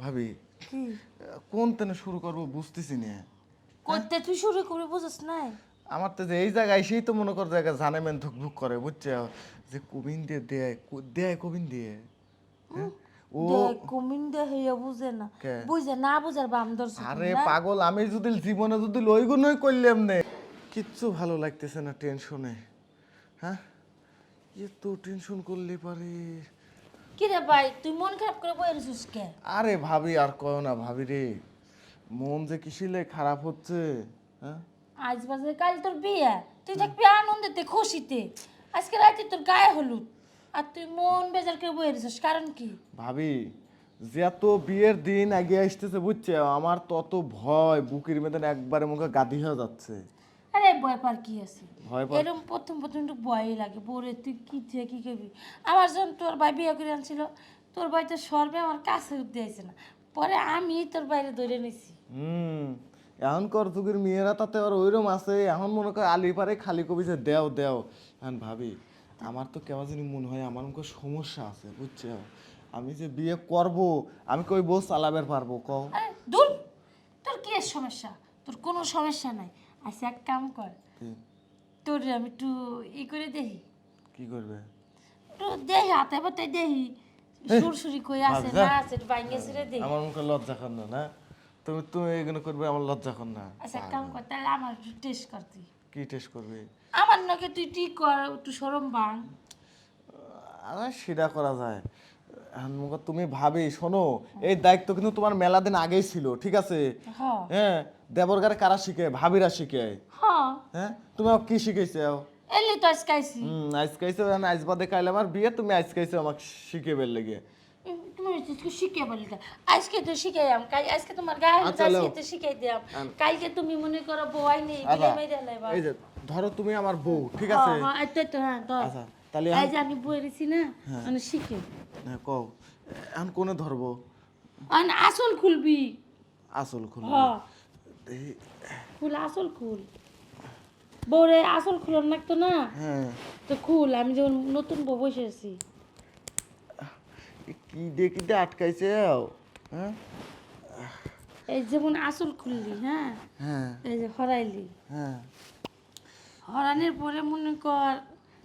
ভাবি কি কোন তেনে শুরু করব বুঝতেছি না। করতে তুই শুরু করে বুঝছ না? আমার তো যে এই জায়গায় এসেই তো মনে কর জায়গা জানে মেন ধুকধুক করে বুঝছে যে কবিন দিয়ে দেয় দেয় কবিন দিয়ে হ্যাঁ ও দেখ কমিন দে হইয়া বুঝে না, কে? বুঝে না বুঝার বাম ধরছ আরে না। পাগল আমি যদি জীবনে যদি লইগুনই করলাম নে কিচ্ছু ভালো লাগতেছে না টেনশনে। হ্যাঁ এত টেনশন করলে পারে। কি রে ভাই তুই মন খারাপ করে বই রইছিস কে? আরে ভাবি আর কয় না ভাবি রে, মন যে কিসিলে খারাপ হচ্ছে। হ্যাঁ আজ বাজে কাল তোর বিয়ে, তুই থাকবি আনন্দেতে খুশিতে, আজকে রাতে তোর গায়ে হলুদ, আর তুই মন বেজার করে বই রইছিস কারণ কি? ভাবি যত বিয়ের দিন আগে আসতেছে বুঝছে আমার তত ভয় বুকের মধ্যে একবারে মুখে গাদি হয়ে যাচ্ছে। আরে ভয় পার কি আছে? ভয় পার এরকম প্রথম প্রথম একটু ভয়ই লাগে, বলে তুই কি থেকে কি করবি। আমার যখন তোর ভাই বিয়ে করে আনছিল, তোর ভাই তো সর্বে আমার কাছে উঠতে আইছে না, পরে আমি তোর বাইরে ধরে নিছি। এখনকার যুগের মেয়েরা তাতে আর ওইরকম আছে, এখন মনে করে আলি পারে খালি কবি যে দেও দেও। এখন ভাবি আমার তো কেমন জানি মনে হয় আমার মুখে সমস্যা আছে বুঝছে। আমি যে বিয়ে করব আমি কই বউ চালাবার পারবো কও? আরে দূর, তোর কি এর সমস্যা? তোর কোনো সমস্যা নাই। আচ্ছা এক কাম কর, কি তোর আমি একটু ই করে দেখি, কি করবে? একটু দেখি হাতে পাতে দেখি সুরসুরি কই আছে ভাবছা? না আছে, একটু ভাঙ্গে ছেড়ে দেখি। আমার মুখে লজ্জা কর না না, তুমি তুমি এগুলো করবে আমার লজ্জা কর না। আচ্ছা এক কাম কর, তাহলে আমার একটু টেস্ট কর তুই। কি টেস্ট করবে? আমার নাকি তুই ঠিক কর, একটু সরম ভাঙ। আর সেটা করা যায়। এখন মুখে তুমি ভাবি শোনো, এই দায়িত্ব কিন্তু তোমার মেলা দিন আগেই ছিল ঠিক আছে। হ্যাঁ হ্যাঁ দেবরগারে কারা শিখে? ভাবিরা শিখে। হ্যাঁ, হ্যাঁ তুমি আমাকে কি শিখাইছো? এলি তো আজকে আইসি। আজকাইছো আজ বাদে কাইলে আমার বিয়ে, তুমি আজকাইছো আমাকে শিখেবের লেগে। তুমি আজকে শিখে বলি আজকে তো শিখাই আম, আজকে তোমার গায়ে হলুদ, আচ্ছা, আজকে লও। তো শিখাই দিলাম, কালকে তুমি মনে করো বই নেই আচ্ছা বিলে মেরে লাইবা। এই যে ধরো তুমি আমার বউ ঠিক আছে। হ্যাঁ হ্যাঁ এই তো হ্যাঁ তো আচ্ছা তাহলে এই যে আমি বই রেছি না, মানে শিখে হ্যাঁ কও এখন কোনে ধরবো? আন আসল খুলবি। আসল খুলবো? হ্যাঁ এই, খুল, আসল খুল, বউরে আসল খুলন লাগতো না, হ্যাঁ তো খুল। আমি যখন নতুন বউ বসে আছি। কি দেখি আটকাইছে? হ্যাঁ এই যেমন আসল খুললি, হ্যাঁ হ্যাঁ এই যে হরাইলি, হ্যাঁ হরানোর পরে মনে কর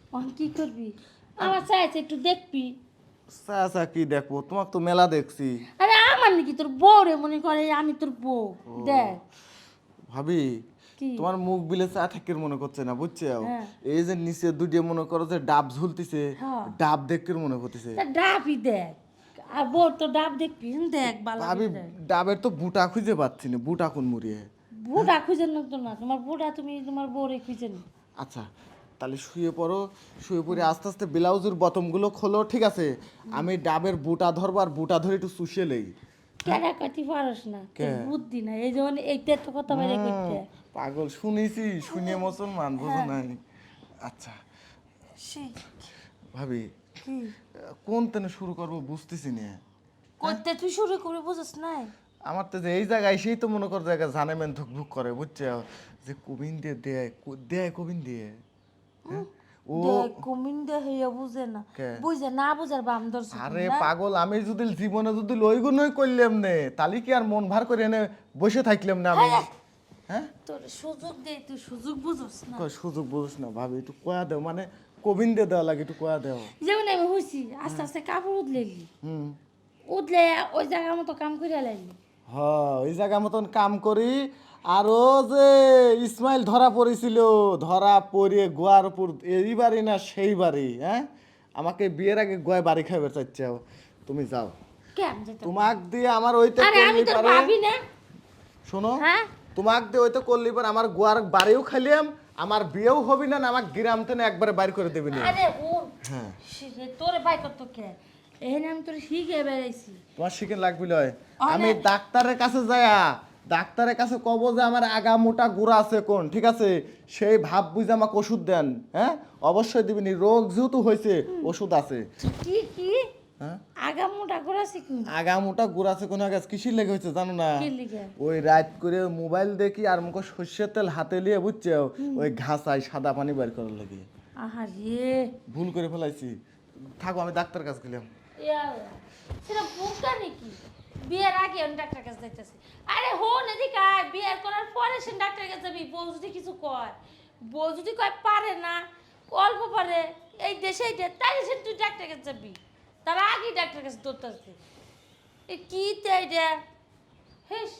এখন কি করবি, আমার চাইছে একটু দেখবি। চাচা কি দেখবো, তোমাকে তো মেলা দেখছি। আরে আমার নাকি তোর বউ রে, মনে করে আমি তোর বউ, দেখ ভাবি কি। তোমার মুখ বিলে চা থাকের মনে করছে না বুঝছো। হ্যাঁ। এই যে নিচে দুটো মনে করো যে ডাব ঝুলতিছে, হ্যাঁ। ডাব দেখতে মনে করতেছে। তা ডাবই দেখ, আর বউ তো ডাব দেখবি, দেখ বালা ভাবি দেখ। ডাবের তো বুটা খুঁজে পাচ্ছি না, বুটা কোন মুড়িয়ে। বুড়া খুঁজে লাগতো না, তোমার বুড়া তুমি তোমার বউরে খুঁজে নি। আচ্ছা তাহলে শুয়ে পড়ো, শুয়ে পড়ে আস্তে আস্তে ব্লাউজের বটমগুলো খোলো ঠিক আছে। আমি ডাবের বুটা ধরবো আর বুটা ধরে একটু শুষে লই। কেডা কতি পারস না, তোর বুদ্ধি না, এই যেমন এইটা তো কথা বাইরে করতে। পাগল শুনেছি, শুনে মুসলমান বুঝো নাই। আচ্ছা সেই ভাবি কি কোন তেনে শুরু করব বুঝতেছি না। করতে তুই শুরু করে বুঝছ না? আমার তো যে এই জায়গায় এসেই তো মনে কর জায়গা জানে মেন ধুকধুক করে বুঝছে যে কবিন দিয়ে দেয় দেয় কবিন দিয়ে হ্যাঁ ও দেখ কমিন দে হইয়া বুঝে না, কে? বুঝে না বুঝার বাম ধরছ আরে না। পাগল আমি যদি জীবনে যদি লইগুনই করলাম নে তাহলে কি আর মন ভার করে এনে বসে থাকলাম না আমি? হ্যাঁ তোর সুযোগ দে, তুই সুযোগ বুঝছ না। কই সুযোগ বুঝছ না ভাবি, একটু কয়া দেও মানে কবিন দিয়ে দেওয়া লাগে, একটু কয়া দেও। যেমন আমি হইছি আস্তে আস্তে কাপড় উদলেলি, হুম উদলে ওই জায়গা মতো কাম করে লাইলি। হ ওই জায়গা মতন কাম করি। আর ও যে ইসমাইল ধরা পড়েছিল, ধরা পড়ে গোয়ার উপর এই বাড়ি না সেই বাড়ি, হ্যাঁ আমাকে বিয়ের আগে গোয়ায় বাড়ি খাইবে চাচ্ছাও। তুমি যাও, কেন যেতে? তোমাক দিয়ে আমার ওইতে আরে আমি করলি তোর পারে। ভাবি না। শোনো হ্যাঁ তোমাক দিয়ে ওইতে করলি পারে আমার গোয়ার বাড়িও খাইলাম, আমার বিয়েও হবি না, আমার গ্রাম থেকে একবারে বাইর করে দেবি না। আরে ও হ্যাঁ তোর ভাই কত কে, এখানে আমি তোর শিখে বেড়াইছি। তোমার শিখে লাগবি লয়। অনেক। আমি ডাক্তারের কাছে যায়া ডাক্তারের কাছে কব যে আমার আগা মোটা গুড়া আছে কোন ঠিক আছে, সেই ভাব বুঝে আমাকে ওষুধ দেন। হ্যাঁ অবশ্যই দিবিনি, রোগ যেহেতু হয়েছে ওষুধ আছে। কি কি হ্যাঁ আগা মোটা করে শিখুন? আগা মোটা গুড়া আছে কোন আগে কিসির লেগে হয়েছে জানো না? কি লিখে? ওই রাত করে মোবাইল দেখি আর মুখে সর্ষের তেল হাতে নিয়ে বুঝছো ওই ঘাসাই সাদা পানি বের করার লাগে আহা রে, ভুল করে ফেলাইছি। থাকো আমি ডাক্তার কাছে গেলাম। ইয়াল্লা সেটা বুকা নাকি? বিয়ের আগে আমি ডাক্তার কাছে যাইতেছি। আরে হন এদিকে আয়, বিয়ের করার পরে সে ডাক্তার কাছে যাবি। বউ যদি কিছু কয়, বউ যদি কয় পারে না, অল্প পারে, এই দেশে এইটা, তাইলে সে তুই ডাক্তার কাছে যাবি। তার আগেই ডাক্তার কাছে দৌড়তে আসবি। এ কি তাই রে? হেস